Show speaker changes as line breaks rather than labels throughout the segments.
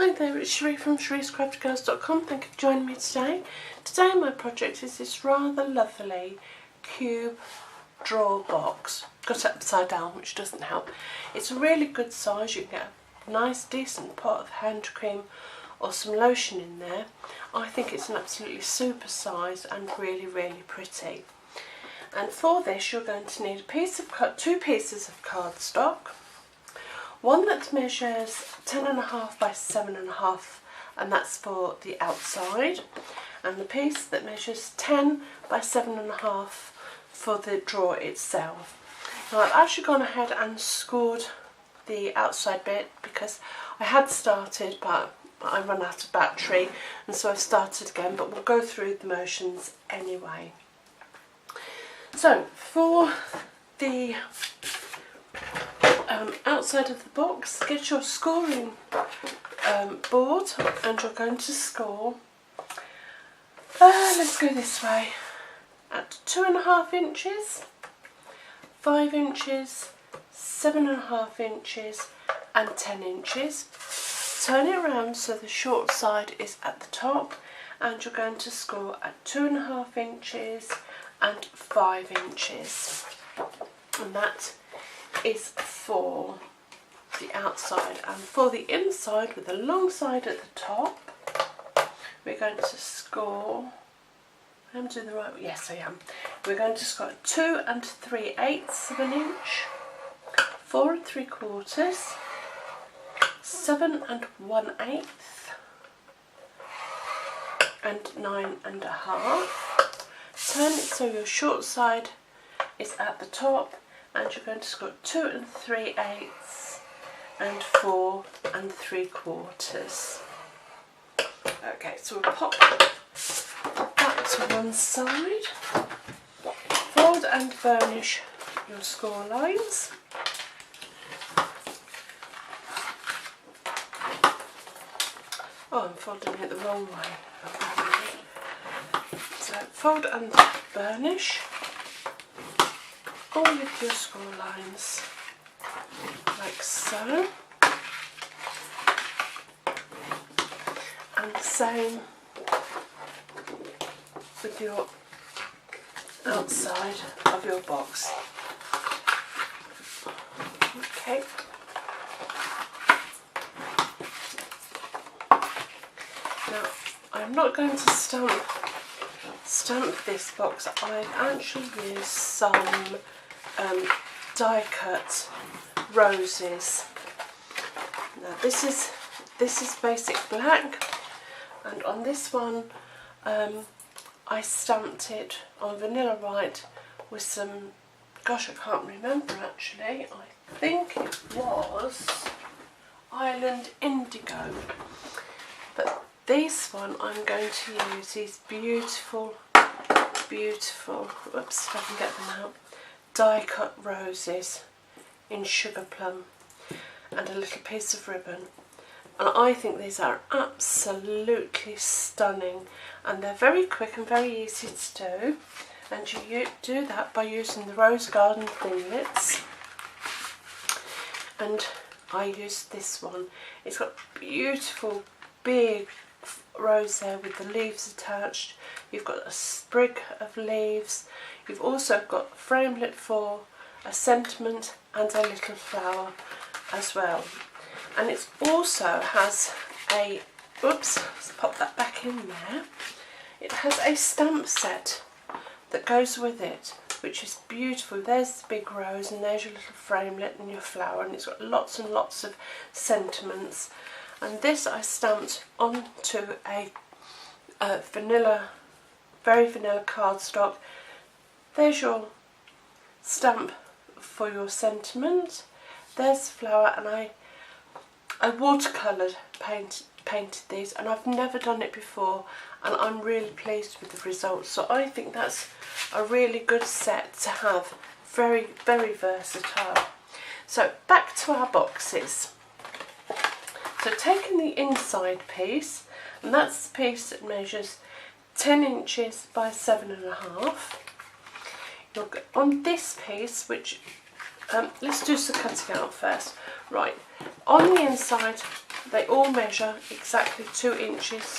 Hi there, it's Cherie from Cherie'sCraftyGirls.com. Thank you for joining me today. Today my project is this rather lovely cube drawer box. Got it upside down, which doesn't help. It's a really good size. You can get a nice decent pot of hand cream or some lotion in there. I think it's an absolutely super size and really pretty. And for this you're going to need two pieces of cardstock. One that measures 10.5 by 7.5, and that's for the outside, and the piece that measures 10 by 7.5 for the drawer itself. Now I've actually gone ahead and scored the outside bit because I had started but I ran out of battery, and so I've started again, but we'll go through the motions anyway. So for the outside of the box, get your scoring board, and you're going to score, let's go this way, at 2.5 inches, 5 inches, 7.5 inches and 10 inches. Turn it around so the short side is at the top, and you're going to score at 2.5 inches and 5 inches, and that is for the outside. And for the inside, with the long side at the top, we're going to score, I'm doing the right, yes I am, we're going to score 2 3/8 of an inch, 4 3/4, 7 1/8 and 9.5. Turn it so your short side is at the top, and you're going to score 2 3/8 and 4 3/4. Okay, so we'll pop that to one side. Fold and burnish your score lines. Oh, I'm folding it the wrong way. So fold and burnish all of your score lines like so, and the same with your outside of your box. Okay. Now I'm not going to stamp this box. I've actually used some die cut roses. Now this is basic black, and on this one I stamped it on Vanilla White with some, gosh I can't remember actually, I think it was Island Indigo, but this one I'm going to use these beautiful, whoops if I can get them out, die cut roses in Sugar Plum, and a little piece of ribbon. And I think these are absolutely stunning, and they're very quick and very easy to do, and you do that by using the Rose Garden thinglets. And I used this one. It's got beautiful big rose there with the leaves attached. You've got a sprig of leaves. You've also got a framelit for a sentiment and a little flower as well. And it also has a, oops, let's pop that back in there. It has a stamp set that goes with it, which is beautiful. There's the big rose, and there's your little framelit and your flower, and it's got lots and lots of sentiments. And this I stamped onto a very vanilla cardstock. There's your stamp for your sentiment. There's the flower, and I watercoloured painted these, and I've never done it before, and I'm really pleased with the results. So I think that's a really good set to have. Very versatile. So back to our boxes. So taking the inside piece, and that's the piece that measures 10 inches by 7.5. You'll go on this piece, which let's do some cutting out first. Right, on the inside they all measure exactly 2 inches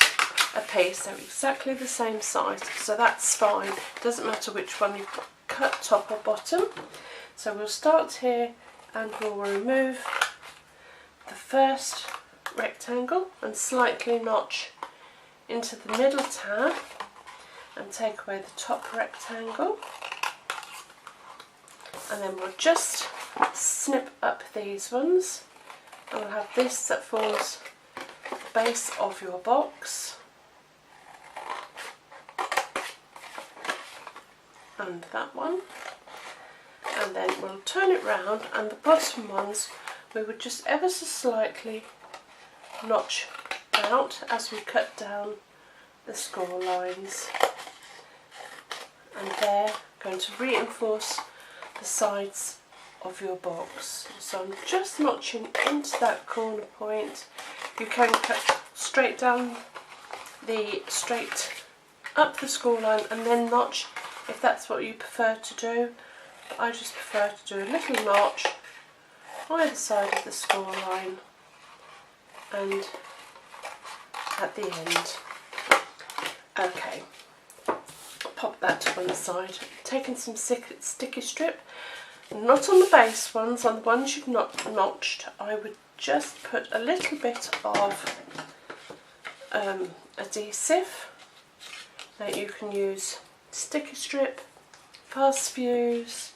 a piece, so exactly the same size, so that's fine. Doesn't matter which one you cut, top or bottom. So we'll start here and we'll remove the first rectangle and slightly notch into the middle tab and take away the top rectangle, and then we'll just snip up these ones, and we'll have this that forms the base of your box, and that one, and then we'll turn it round, and the bottom ones we would just ever so slightly notch out as we cut down the score lines, and they're going to reinforce the sides of your box. So I'm just notching into that corner point. You can cut straight up the score line and then notch if that's what you prefer to do, but I just prefer to do a little notch either side of the score line and at the end. Okay, pop that to one side. Taking some sticky strip, not on the base ones, on the ones you've not notched, I would just put a little bit of adhesive. Now you can use sticky strip, fast fuse,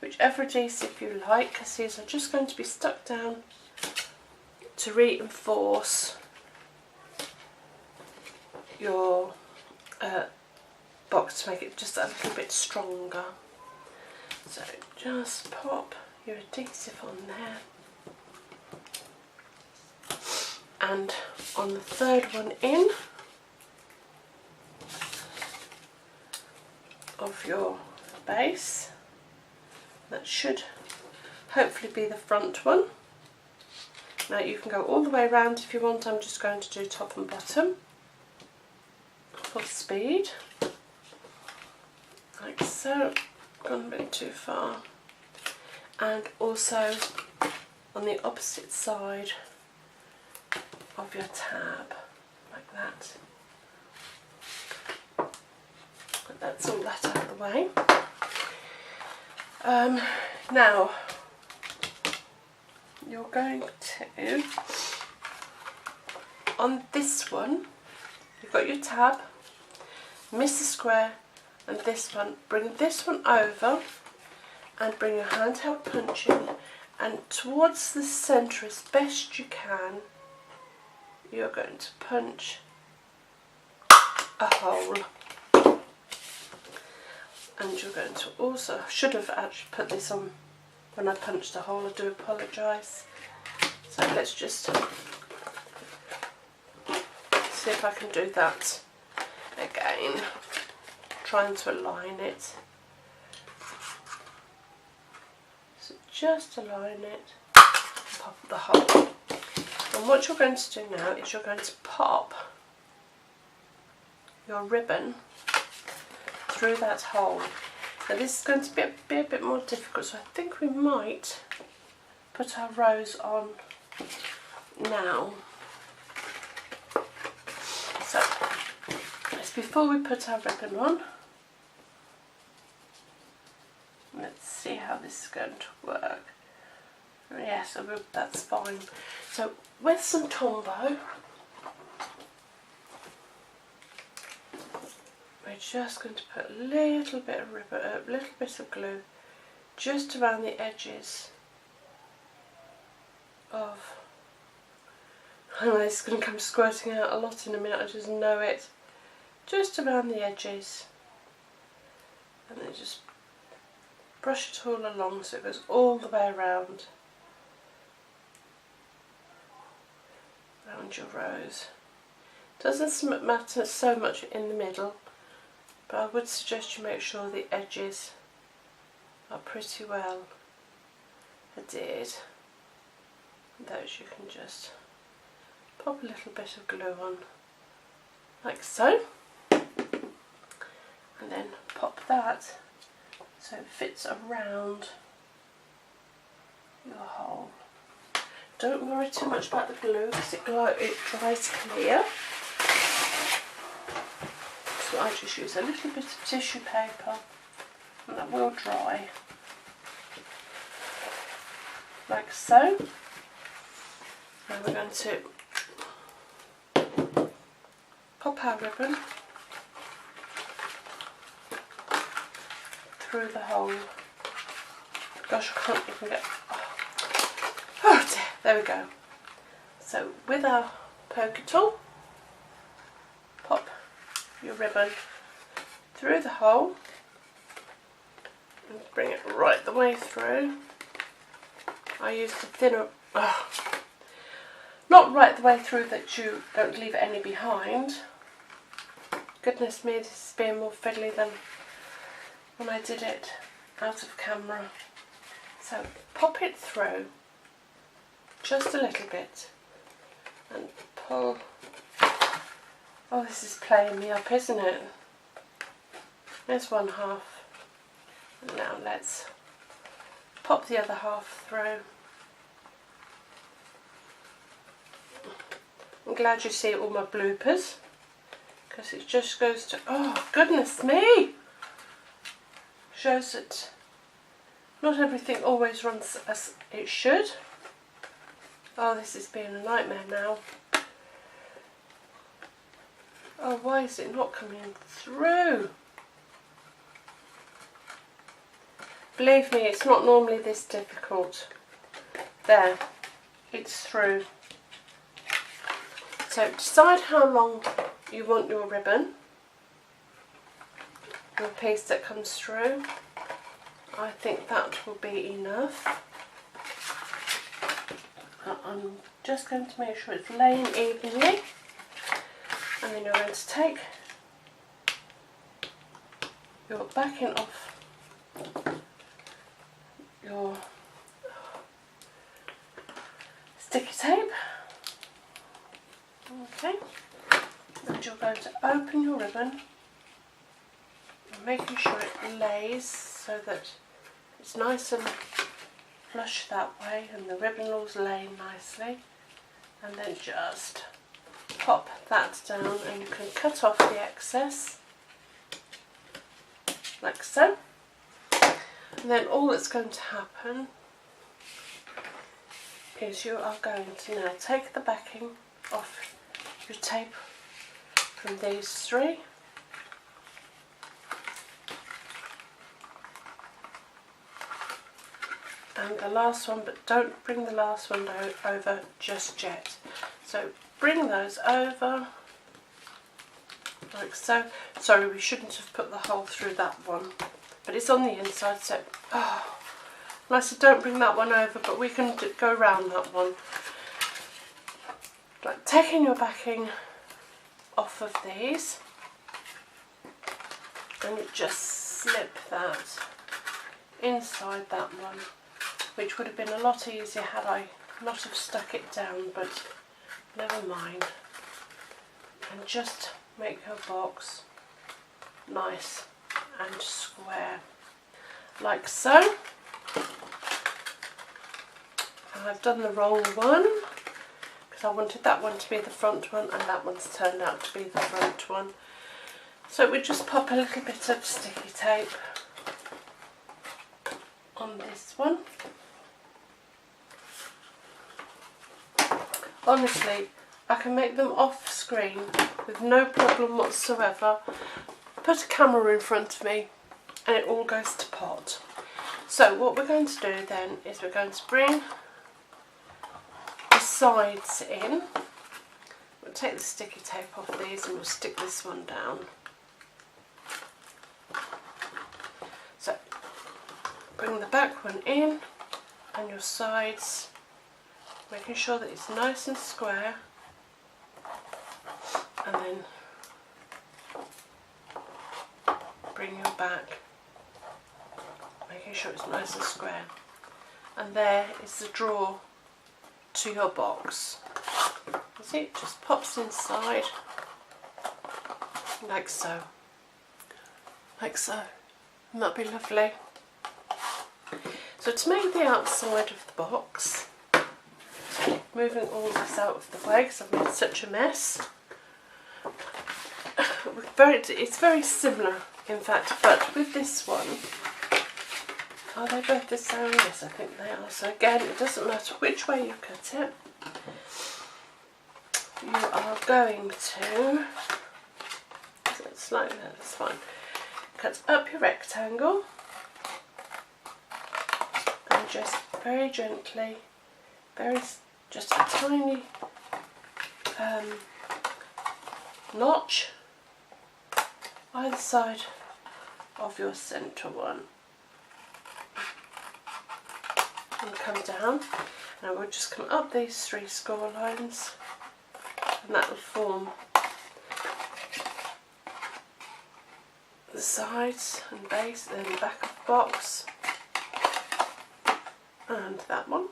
whichever adhesive you like, because these are just going to be stuck down to reinforce your box, to make it just a little bit stronger. So just pop your adhesive on there, and on the third one in of your base, that should hopefully be the front one. Now you can go all the way around if you want. I'm just going to do top and bottom full speed, like so. Gone a bit too far. And also on the opposite side of your tab, like that. But that's all that out of the way. Now you're going to, on this one, you've got your tab, miss the square, and this one, bring this one over and bring your handheld punch in, and towards the centre as best you can you're going to punch a hole. And you're going to also, I should have actually put this on when I punched a hole, I do apologise. So let's just see if I can do that again. Trying to align it. So just align it, pop the hole. And what you're going to do now is you're going to pop your ribbon through that hole. Now this is going to be a bit more difficult, so I think we might put our rose on now. So it's before we put our ribbon on. Let's see how this is going to work. Yes, that's fine. So with some Tombow, we're just going to put a little bit of ribbon, a little bit of glue, just around the edges of. I know it's going to come squirting out a lot in a minute. I just know it. Just around the edges, and then just brush it all along so it goes all the way around your rose. Doesn't matter so much in the middle, but I would suggest you make sure the edges are pretty well adhered. Those you can just pop a little bit of glue on, like so, and then pop that so it fits around your hole. don't worry too much about the glue because it dries clear. So I just use a little bit of tissue paper and that will dry. Like so. Now we're going to pop our ribbon through the hole. Gosh, I can't even get... Oh dear, there we go. So with our poker tool, pop your ribbon through the hole and bring it right the way through. I use the thinner... not right the way through that you don't leave any behind. Goodness me, this is being more fiddly than when I did it out of camera. So pop it through just a little bit and pull. Oh, this is playing me up, isn't it? There's one half. And now let's pop the other half through. I'm glad you see all my bloopers because it just goes to, oh goodness me, shows that not everything always runs as it should. Oh, this is being a nightmare now. Oh, why is it not coming through? Believe me, it's not normally this difficult. There, it's through. So decide how long you want your ribbon, your piece that comes through. I think that will be enough. I'm just going to make sure it's laying evenly, and then you're going to take your backing off your sticky tape. Okay, and you're going to open your ribbon, making sure it lays so that it's nice and flush that way and the ribbon will lay nicely, and then just pop that down and you can cut off the excess like so. And then all that's going to happen is you are going to now take the backing off your tape from these three, and the last one, but don't bring the last one over just yet. So bring those over like so. Sorry, we shouldn't have put the hole through that one, but it's on the inside, so and I said don't bring that one over, but we can go around that one. Like taking your backing off of these, and you just slip that inside that one, which would have been a lot easier had I not have stuck it down, but never mind. And just make your box nice and square, like so. And I've done the wrong one, I wanted that one to be the front one and that one's turned out to be the front one. So we just pop a little bit of sticky tape on this one. Honestly, I can make them off screen with no problem whatsoever. Put a camera in front of me and it all goes to pot. So what we're going to do then is we're going to bring sides in. We'll take the sticky tape off these and we'll stick this one down. So bring the back one in and your sides, making sure that it's nice and square, and then bring your back, making sure it's nice and square, and there is the drawer to your box. You see, it just pops inside like so, like so, and that'd be lovely. So to make the outside of the box, moving all this out of the way because I've made such a mess. It's very similar in fact, but with this one, are they both the same? Yes, I think they are. So again, it doesn't matter which way you cut it. You are going to, it's like that, that's fine. Cut up your rectangle and just very gently, just a tiny notch either side of your centre one. And come down, and we'll just come up these 3 score lines, and that will form the sides and base and the back of the box, and that one.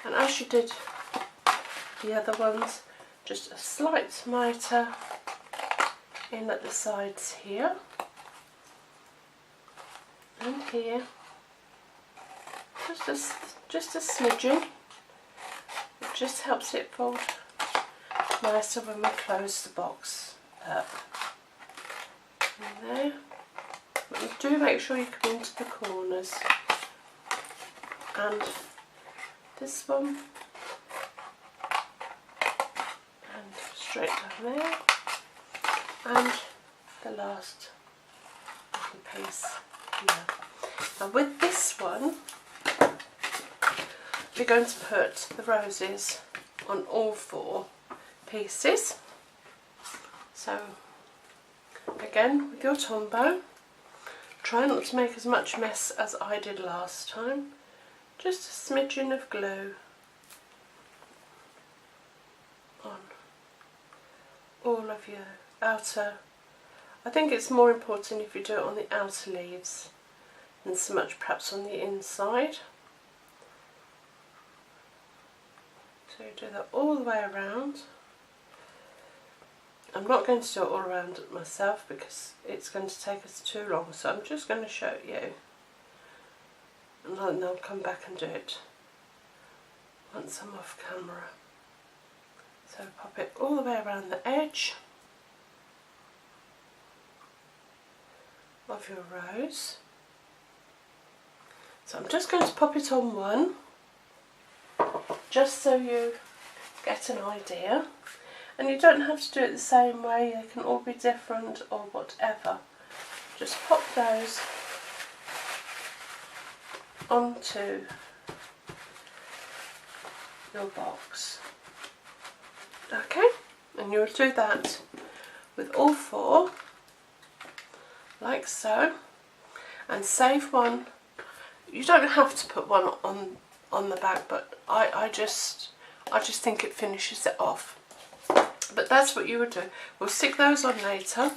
And as you did the other ones, just a slight mitre in at the sides here and here, just a smidgen. It just helps it fold nicer when we close the box up. And there. But do make sure you come into the corners. And this one. And straight down there. And the last little piece here. Now with this one, we're going to put the roses on all 4 pieces. So again, with your Tombow, try not to make as much mess as I did last time. Just a smidgen of glue on all of your outer. I think it's more important if you do it on the outer leaves than so much perhaps on the inside. So you do that all the way around. I'm not going to do it all around myself because it's going to take us too long, so I'm just going to show you, and then I'll come back and do it once I'm off camera. So pop it all the way around the edge of your rose. So I'm just going to pop it on one, just so you get an idea. And you don't have to do it the same way, they can all be different or whatever. Just pop those onto your box. Okay, and you'll do that with all 4, like so, and save one. You don't have to put one on the back, but I just think it finishes it off. But that's what you would do. We'll stick those on later,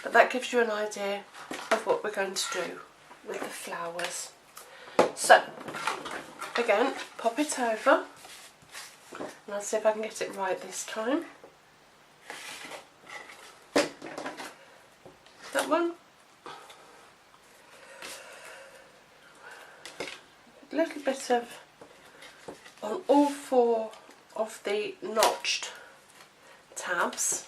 but that gives you an idea of what we're going to do with the flowers. So, again, pop it over, and I'll see if I can get it right this time. That one. A little bit of on all 4 of the notched tabs.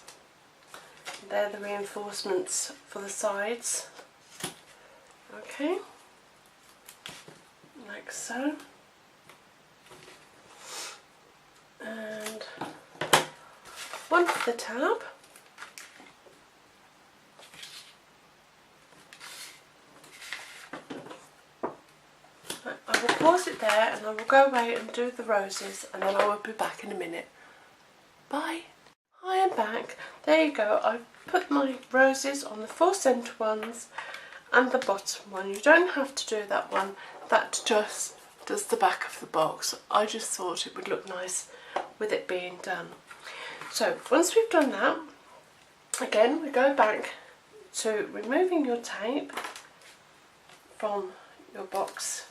They're the reinforcements for the sides. Okay, like so. And one for the tab. I will pause it there and I will go away and do the roses, and then I will be back in a minute. Bye. I am back. There you go. I've put my roses on the 4 centre ones and the bottom one. You don't have to do that one. That just does the back of the box. I just thought it would look nice with it being done. So once we've done that, again we go back to removing your tape from your box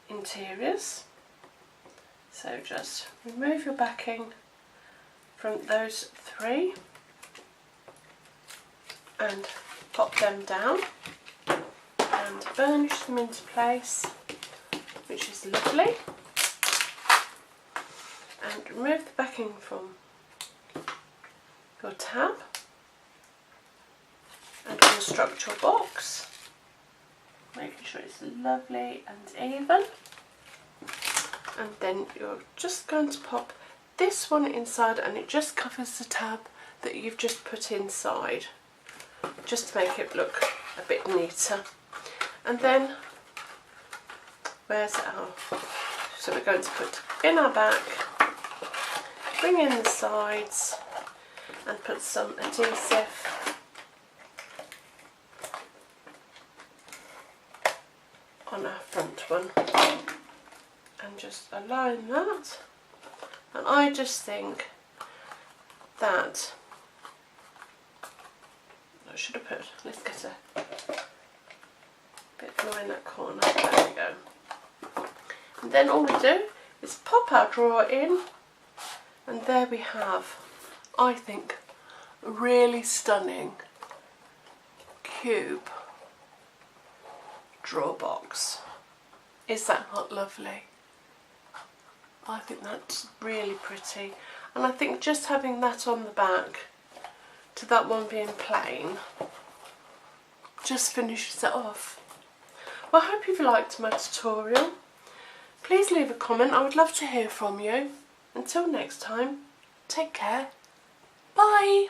interiors. So just remove your backing from those 3 and pop them down and burnish them into place. which is lovely. And remove the backing from your tab and construct your box, making sure it's lovely and even. And then you're just going to pop this one inside, and it just covers the tab that you've just put inside, just to make it look a bit neater. And then where's our, so we're going to put in our back, bring in the sides and put some adhesive on our front one and just align that. And I just think that I should have put, let's get a bit more in that corner, there we go. And then all we do is pop our drawer in, and there we have, I think, a really stunning cube drawer box. Is that not lovely? I think that's really pretty, and I think just having that on the back to that one being plain just finishes it off. Well, I hope you've liked my tutorial. Please leave a comment, I would love to hear from you. Until next time, take care, bye!